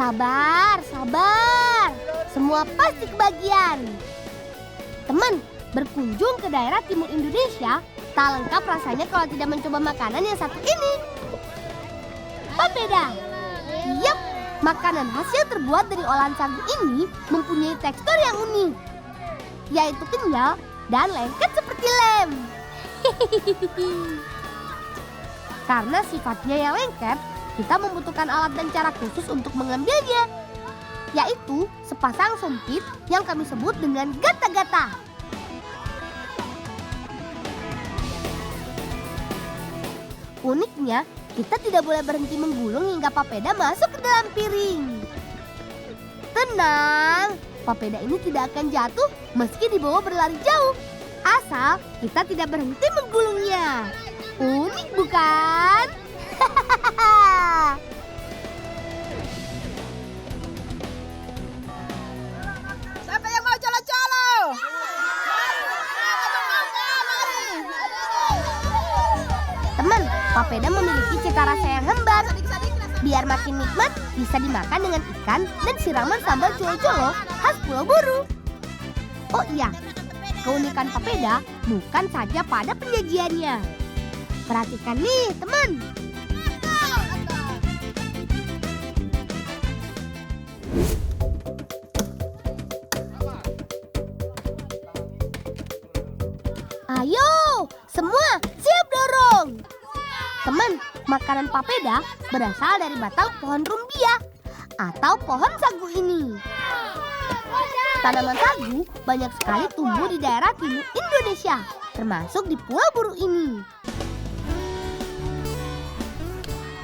Sabar, sabar. Semua pasti kebagian. Teman, berkunjung ke daerah timur Indonesia tak lengkap rasanya kalau tidak mencoba makanan yang satu ini. Papeda. Yup, makanan khas yang terbuat dari olahan sagu ini mempunyai tekstur yang unik, yaitu kenyal dan lengket seperti lem. Karena sifatnya yang lengket, kita membutuhkan alat dan cara khusus untuk mengambilnya, yaitu sepasang sumpit yang kami sebut dengan gata-gata. Uniknya, kita tidak boleh berhenti menggulung hingga papeda masuk ke dalam piring. Tenang, papeda ini tidak akan jatuh meski dibawa berlari jauh, asal kita tidak berhenti menggulungnya. Unik bukan? Siapa yang mau colo-colo? Teman, papeda memiliki cita rasa yang lembab. Biar makin nikmat, bisa dimakan dengan ikan dan siraman sambal colo-colo khas Pulau Buru. Oh iya, keunikan papeda bukan saja pada penyajiannya. Perhatikan nih, teman. Ayo, semua siap dorong. Teman, makanan papeda berasal dari batang pohon rumbia atau pohon sagu ini. Tanaman sagu banyak sekali tumbuh di daerah timur Indonesia, termasuk di Pulau Buru ini.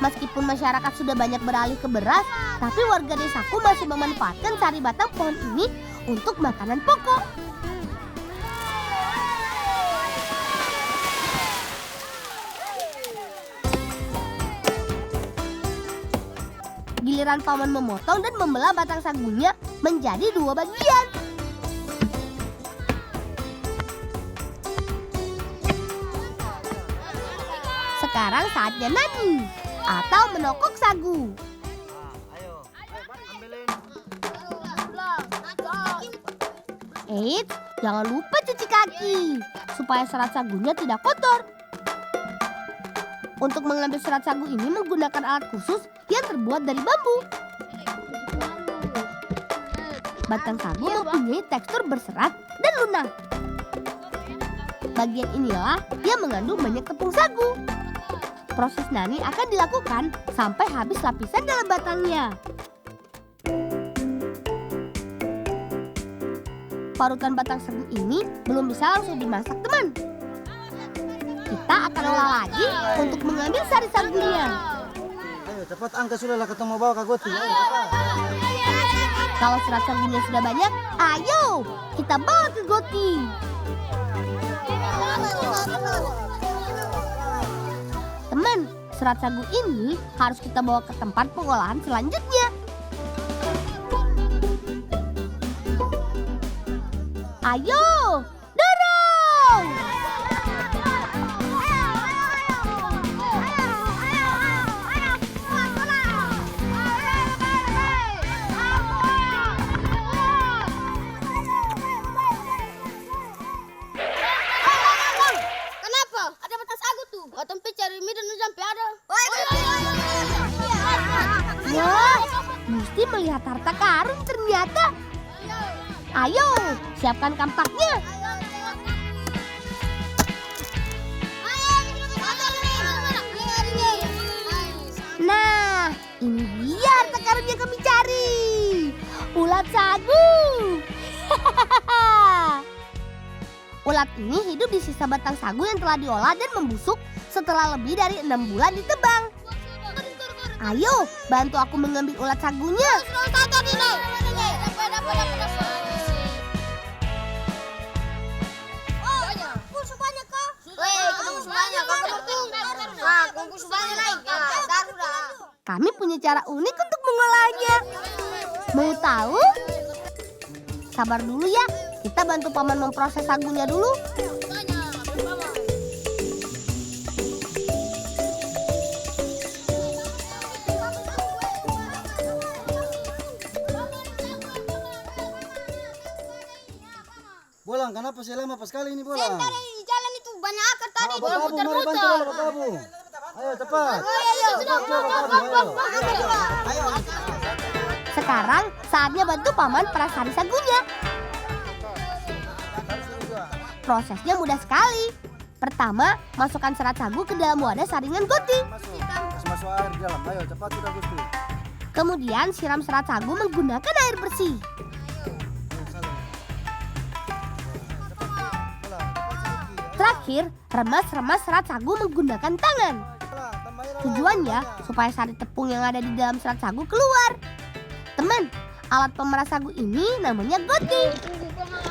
Meskipun masyarakat sudah banyak beralih ke beras, tapi warga desaku masih memanfaatkan sari batang pohon ini untuk makanan pokok. Giliran paman memotong dan membelah batang sagunya menjadi 2 bagian. Sekarang saatnya nani atau menokok sagu. Eits, jangan lupa cuci kaki supaya serat sagunya tidak kotor. Untuk mengambil serat sagu ini menggunakan alat khusus yang terbuat dari bambu. Batang sagu mempunyai tekstur berserat dan lunak. Bagian inilah yang mengandung banyak tepung sagu. Proses nani akan dilakukan sampai habis lapisan dalam batangnya. Parutan batang sagu ini belum bisa langsung dimasak, teman. Kita akan olah lagi untuk mengambil sari sagunya. Ayo cepat angkat, sudahlah ketemu bawa ke goti. Ayo cepat. Kalau serat sagunya sudah banyak, ayo kita bawa ke goti. Teman, serat sagu ini harus kita bawa ke tempat pengolahan selanjutnya. Ayo, dorong! Kenapa? Ada batang sagu tuh. Batang cari mie dan sampai ada. Wah, mesti melihat harta karun ternyata. Ayo, siapkan kampaknya. Nah, ini dia harta karun yang kami cari. Ulat sagu. Ulat ini hidup di sisa batang sagu yang telah diolah dan membusuk setelah lebih dari 6 bulan ditebang. Ayo, bantu aku mengambil ulat sagunya. Kami punya cara unik untuk mengolahnya. Mau tahu? Sabar dulu ya, kita bantu paman memproses sagunya dulu. bolang. Kenapa sih lama pas kali ini bolang? Tadi di jalan itu banyak akar tadi. Bawa kabu, mari bantu bola bawa kabu. Ayo cepat. Ayo. Sekarang saatnya bantu paman perasari sagunya. Prosesnya mudah sekali. Pertama, masukkan serat sagu ke dalam wadah saringan goti. Masuk air di dalam. Ayo cepat sudah Gusti. Kemudian siram serat sagu menggunakan air bersih. Terakhir, remas-remas serat sagu menggunakan tangan. Tujuannya supaya sari tepung yang ada di dalam serat sagu keluar. Teman, alat pemeras sagu ini namanya goti.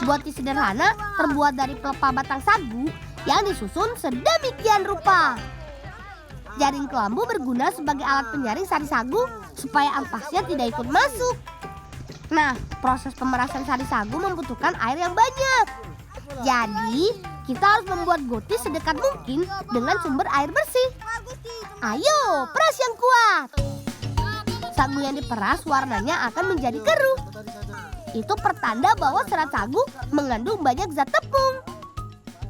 Goti sederhana terbuat dari pelepah batang sagu yang disusun sedemikian rupa. Jaring kelambu berguna sebagai alat penyaring sari sagu supaya ampasnya tidak ikut masuk. Nah, proses pemerasan sari sagu membutuhkan air yang banyak. Jadi, kita harus membuat goti sedekat mungkin dengan sumber air bersih. Ayo, peras yang kuat. Sagu yang diperas warnanya akan menjadi keruh. Itu pertanda bahwa serat sagu mengandung banyak zat tepung.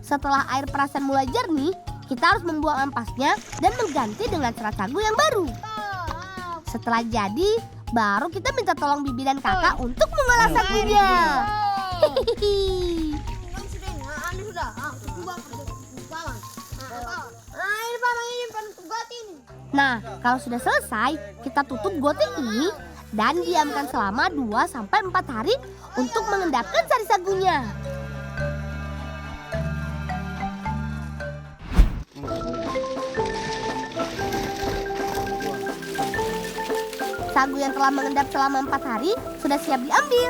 Setelah air perasan mulai jernih, kita harus membuang ampasnya dan mengganti dengan serat sagu yang baru. Setelah jadi, baru kita minta tolong bibi dan kakak untuk mengolah sagunya. Hihihi. Nah, kalau sudah selesai, kita tutup goti ini dan diamkan selama 2-4 hari untuk mengendapkan sari sagunya. Sagu yang telah mengendap selama 4 hari sudah siap diambil.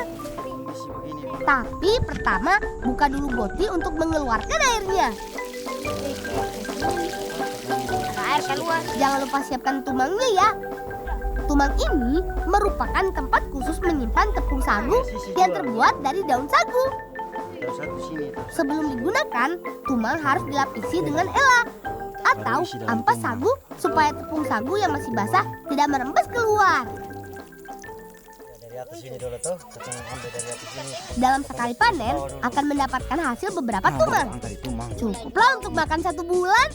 Tapi pertama, buka dulu goti untuk mengeluarkan airnya. Air keluar. Jangan lupa siapkan tumangnya ya. Tumang ini merupakan tempat khusus menyimpan tepung sagu yang terbuat dari daun sagu. Sebelum digunakan, tumang harus dilapisi dengan elak atau ampas sagu supaya tepung sagu yang masih basah tidak merembes keluar. Dalam sekali panen akan mendapatkan hasil beberapa tumang. Cukuplah untuk makan 1 bulan.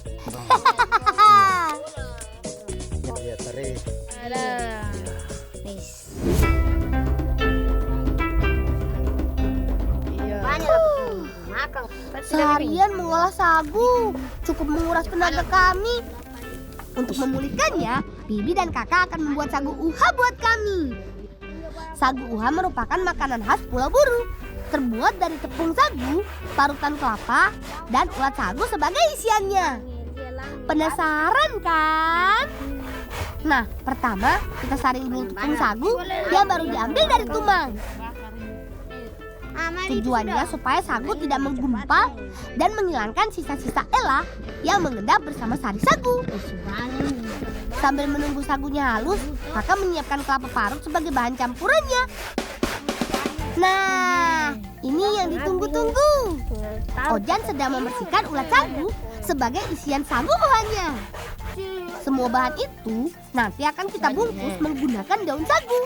Seharian mengolah sagu cukup menguras tenaga kami. Untuk memulihkannya, bibi dan kakak akan membuat sagu uha buat kami. Sagu uha merupakan makanan khas Pulau Buru, terbuat dari tepung sagu, parutan kelapa, dan ulat sagu sebagai isiannya. Penasaran kan? Nah, pertama kita saring dulu tepung sagu yang baru diambil dari tumang. Tujuannya supaya sagu tidak menggumpal dan menghilangkan sisa-sisa elah yang mengendap bersama sari sagu. Sambil menunggu sagunya halus, kakak menyiapkan kelapa parut sebagai bahan campurannya. Nah, ini yang ditunggu-tunggu. Ojan sedang membersihkan ulat sagu sebagai isian sagu uhanya. Semua bahan itu nanti akan kita bungkus menggunakan daun sagu.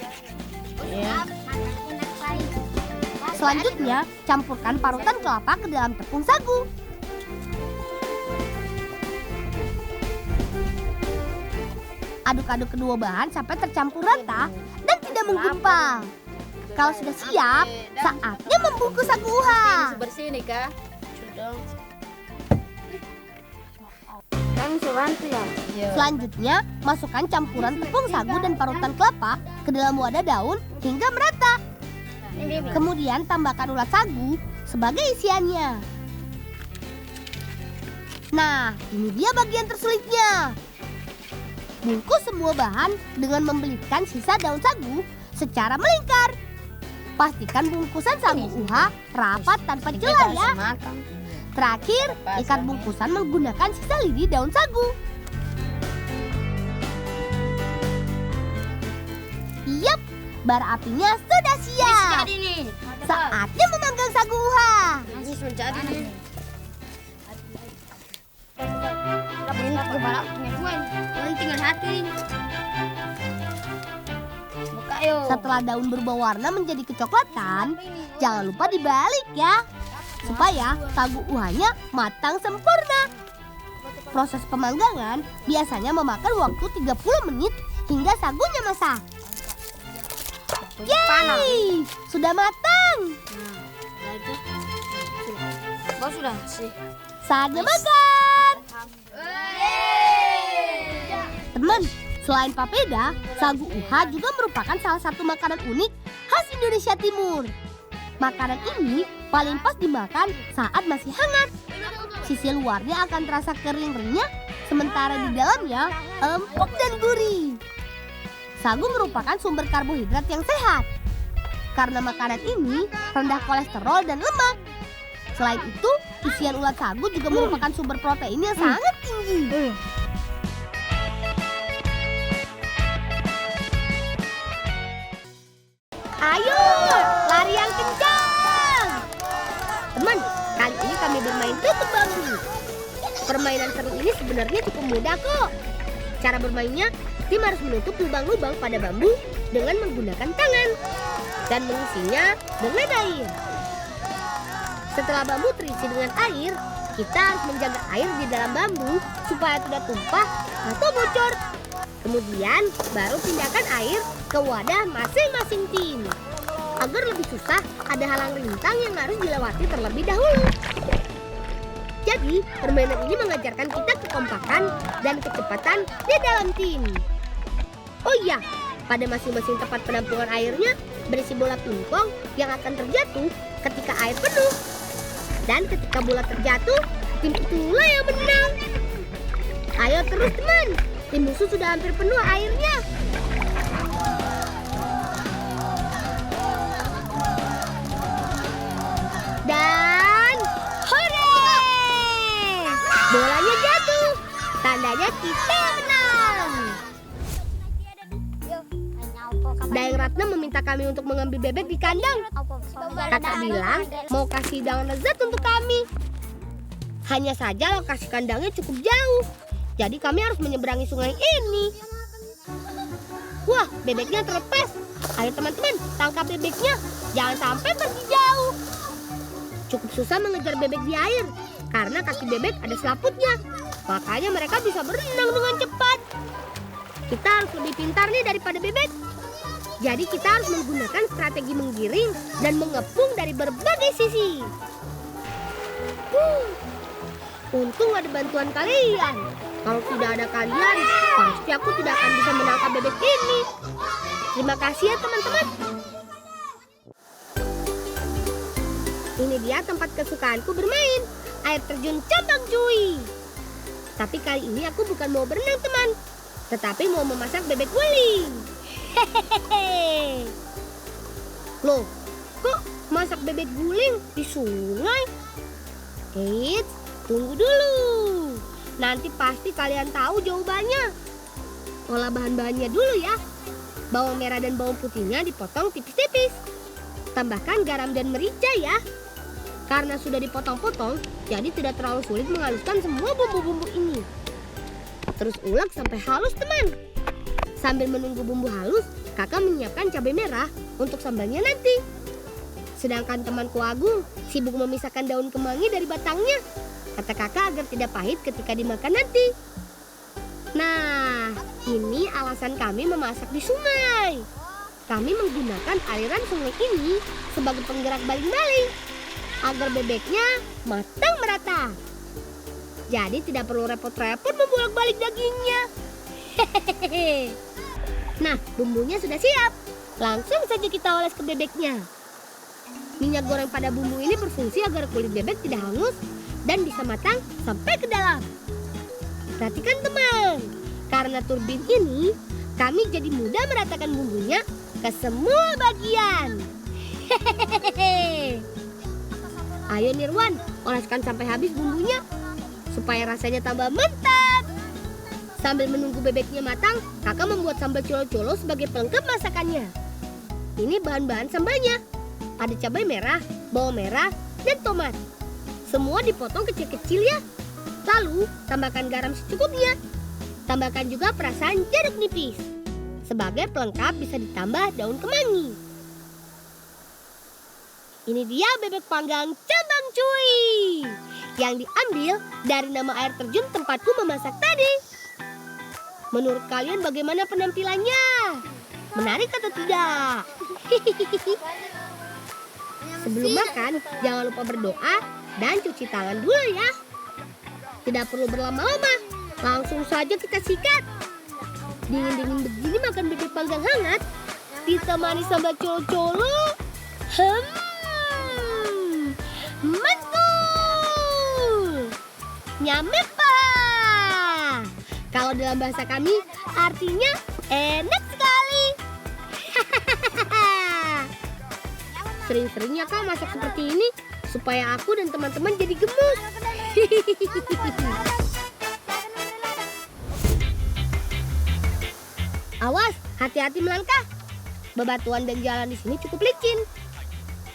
Selanjutnya, campurkan parutan kelapa ke dalam tepung sagu. Aduk-aduk kedua bahan sampai tercampur rata dan tidak menggumpal. Kalau sudah siap, saatnya membungkus sagu uha. Bersih nih kak. Selanjutnya, masukkan campuran tepung sagu dan parutan kelapa ke dalam wadah daun hingga merata. Kemudian tambahkan ulat sagu sebagai isiannya. Nah, ini dia bagian tersulitnya. Bungkus semua bahan dengan membelitkan sisa daun sagu secara melingkar. Pastikan bungkusan sagu uha rapat tanpa celah ya. Terakhir, ikat bungkusan menggunakan sisa lidi daun sagu. Yap, bara apinya sudah siap. Saatnya memanggang sagu uha. Menjadi nih. Tinggal hati. Buka yuk. Setelah daun berubah warna menjadi kecoklatan, jangan lupa dibalik ya. supaya sagu uhanya matang sempurna. Proses pemanggangan biasanya memakan waktu 30 menit hingga sagunya masak. Yeay, sudah matang. Nah, itu sudah. Oh, sudah sih. Saatnya makan. Teman, selain papeda, sagu uha juga merupakan salah satu makanan unik khas Indonesia Timur. Makanan ini paling pas dimakan saat masih hangat. Sisi luarnya akan terasa kering renyah, sementara di dalamnya empuk dan gurih. Sagu merupakan sumber karbohidrat yang sehat. Karena makanan ini rendah kolesterol dan lemak. Selain itu, isian ulat sagu juga merupakan sumber protein yang sangat tinggi. Ayo, lari yang kencang. Teman, kali ini kami bermain tutup bambu. Permainan seru ini sebenarnya cukup mudah kok. Cara bermainnya, tim harus menutup lubang-lubang pada bambu dengan menggunakan tangan dan mengisinya dengan air. Setelah bambu terisi dengan air, kita harus menjaga air di dalam bambu supaya tidak tumpah atau bocor. Kemudian baru pindahkan air ke wadah masing-masing tim. Agar lebih susah, ada halang rintang yang harus dilewati terlebih dahulu. Jadi, permainan ini mengajarkan kita kekompakan dan kecepatan di dalam tim. Oh iya, pada masing-masing tempat penampungan airnya berisi bola pingpong yang akan terjatuh ketika air penuh. Dan ketika bola terjatuh, tim itulah yang menang. Ayo terus teman, tim musuh sudah hampir penuh airnya. Dan hore! Bolanya jatuh. Tandanya kita menang. Dayang Ratna meminta kami untuk mengambil bebek di kandang. Kakak bilang mau kasih hidangan lezat untuk kami. Hanya saja lokasi kandangnya cukup jauh. Jadi kami harus menyeberangi sungai ini. Wah, bebeknya terlepas. Ayo teman-teman, tangkap bebeknya. Jangan sampai pergi jauh. Cukup susah mengejar bebek di air karena kaki bebek ada selaputnya. Makanya mereka bisa berenang dengan cepat. Kita harus lebih pintar nih daripada bebek. Jadi kita harus menggunakan strategi menggiring dan mengepung dari berbagai sisi. Untung ada bantuan kalian. Kalau tidak ada kalian, pasti aku tidak akan bisa menangkap bebek ini. Terima kasih ya teman-teman. Ini dia tempat kesukaanku bermain, air terjun Cabang Cuy. Tapi kali ini aku bukan mau berenang teman, tetapi mau memasak bebek guling. Hehehe. Loh, kok masak bebek guling di sungai? Eits, tunggu dulu. Nanti pasti kalian tahu jawabannya. Olah bahan-bahannya dulu ya. Bawang merah dan bawang putihnya dipotong tipis-tipis. Tambahkan garam dan merica ya. Karena sudah dipotong-potong, jadi tidak terlalu sulit menghaluskan semua bumbu-bumbu ini. Terus ulek sampai halus teman. Sambil menunggu bumbu halus, kakak menyiapkan cabai merah untuk sambalnya nanti. Sedangkan temanku Agung sibuk memisahkan daun kemangi dari batangnya. Kata kakak agar tidak pahit ketika dimakan nanti. Nah, ini alasan kami memasak di sungai. Kami menggunakan aliran sungai ini sebagai penggerak baling-baling agar bebeknya matang merata. Jadi tidak perlu repot-repot membolak-balik dagingnya. Hehehe. Nah, bumbunya sudah siap. Langsung saja kita oles ke bebeknya. Minyak goreng pada bumbu ini berfungsi agar kulit bebek tidak hangus dan bisa matang sampai ke dalam. Perhatikan teman, karena turbin ini, kami jadi mudah meratakan bumbunya ke semua bagian. Hehehe. Ayo Nirwan, oleskan sampai habis bumbunya supaya rasanya tambah mantap. Sambil menunggu bebeknya matang, kakak membuat sambal colo-colo sebagai pelengkap masakannya. Ini bahan-bahan sambalnya. Ada cabai merah, bawang merah, dan tomat. Semua dipotong kecil-kecil ya. Lalu tambahkan garam secukupnya. Tambahkan juga perasan jeruk nipis. Sebagai pelengkap bisa ditambah daun kemangi. Ini dia bebek panggang Cabang cuy, yang diambil dari nama air terjun tempatku memasak tadi. Menurut kalian bagaimana penampilannya? Menarik atau tidak? Sebelum makan, jangan lupa berdoa dan cuci tangan dulu ya. Tidak perlu berlama-lama, langsung saja kita sikat. Dingin-dingin begini makan bebek panggang hangat, ditemani sambal colo-colo. Mantul! Nyamepa! Kalau dalam bahasa kami, artinya enak sekali. Sering-seringnya kau masak seperti ini supaya aku dan teman-teman jadi gemuk. Awas, hati-hati melangkah. Bebatuan dan jalan di sini cukup licin.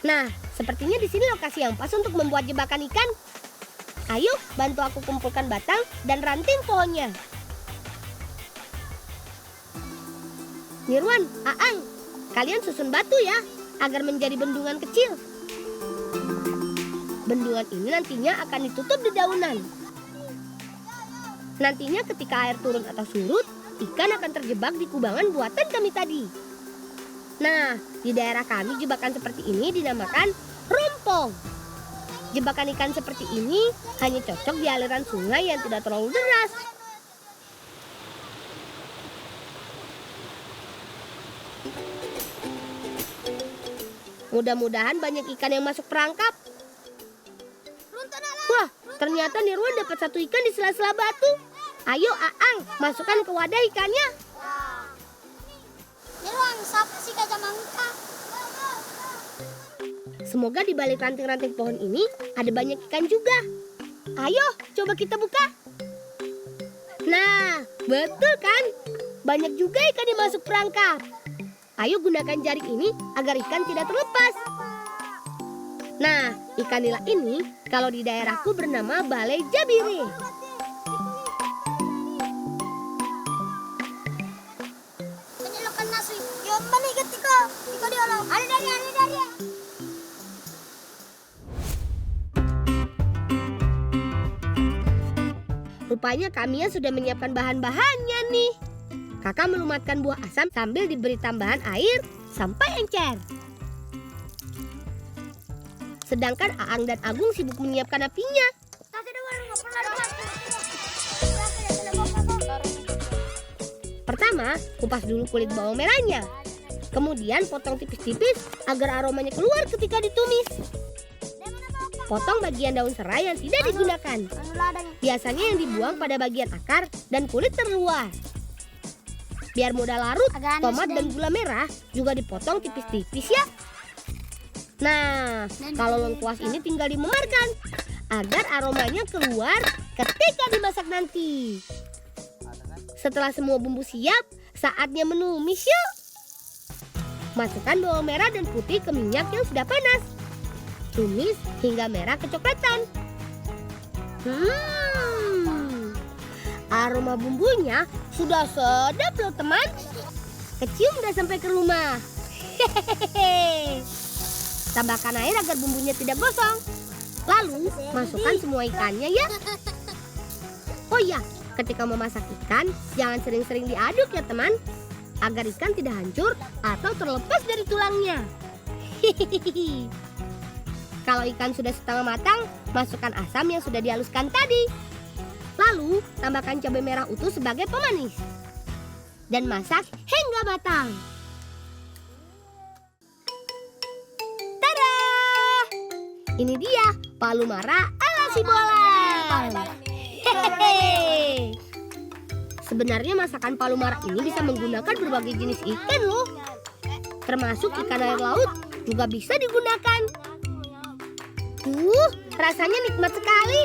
Nah, sepertinya di sini lokasi yang pas untuk membuat jebakan ikan. Ayo, bantu aku kumpulkan batang dan ranting pohonnya. Nirwan, Aang, kalian susun batu ya, agar menjadi bendungan kecil. Bendungan ini nantinya akan ditutup dedaunan. Nantinya ketika air turun atau surut, ikan akan terjebak di kubangan buatan kami tadi. Nah, di daerah kami jebakan seperti ini dinamakan rompong. Jebakan ikan seperti ini hanya cocok di aliran sungai yang tidak terlalu deras. Mudah-mudahan banyak ikan yang masuk perangkap. Wah, ternyata Nirwan dapat satu ikan di sela-sela batu. Ayo Aang, masukkan ke wadah ikannya. Nirwan, siapa sih Kak Jamangka? Semoga di balik ranting-ranting pohon ini ada banyak ikan juga. Ayo, coba kita buka. Nah, betul kan? Banyak juga ikan yang masuk perangkap. Ayo gunakan jari ini agar ikan tidak terlepas. Nah, ikan nila ini kalau di daerahku bernama balai jabire. Penyelokan nasi. Ya, mana ikan tika? Tika di alam. Ada dari. Rupanya kami sudah menyiapkan bahan-bahannya nih. Kakak melumatkan buah asam sambil diberi tambahan air sampai encer. Sedangkan Aang dan Agung sibuk menyiapkan apinya. Pertama, kupas dulu kulit bawang merahnya. Kemudian potong tipis-tipis agar aromanya keluar ketika ditumis. Potong bagian daun serai yang tidak digunakan. Biasanya yang dibuang pada bagian akar dan kulit terluar. Biar mudah larut, tomat dan gula merah juga dipotong tipis-tipis ya. Nah, kalau lengkuas ini tinggal dimemarkan agar aromanya keluar ketika dimasak nanti. Setelah semua bumbu siap, saatnya menumis yuk. Masukkan bawang merah dan putih ke minyak yang sudah panas. Tumis hingga merah kecoklatan. Aroma bumbunya sudah sedap loh teman. Kecium udah sampai ke rumah. Hehehe. Tambahkan air agar bumbunya tidak gosong. Lalu masukkan semua ikannya ya. Oh ya, ketika memasak ikan jangan sering-sering diaduk ya teman, agar ikan tidak hancur atau terlepas dari tulangnya. Hehehe. Kalau ikan sudah setengah matang, masukkan asam yang sudah dihaluskan tadi. Lalu, tambahkan cabai merah utuh sebagai pemanis. Dan masak hingga matang. Tada! Ini dia, palu mara ala Sibolan. Hehehe. Sebenarnya masakan palu mara ini bisa menggunakan berbagai jenis ikan loh. Termasuk ikan air laut juga bisa digunakan. Rasanya nikmat sekali.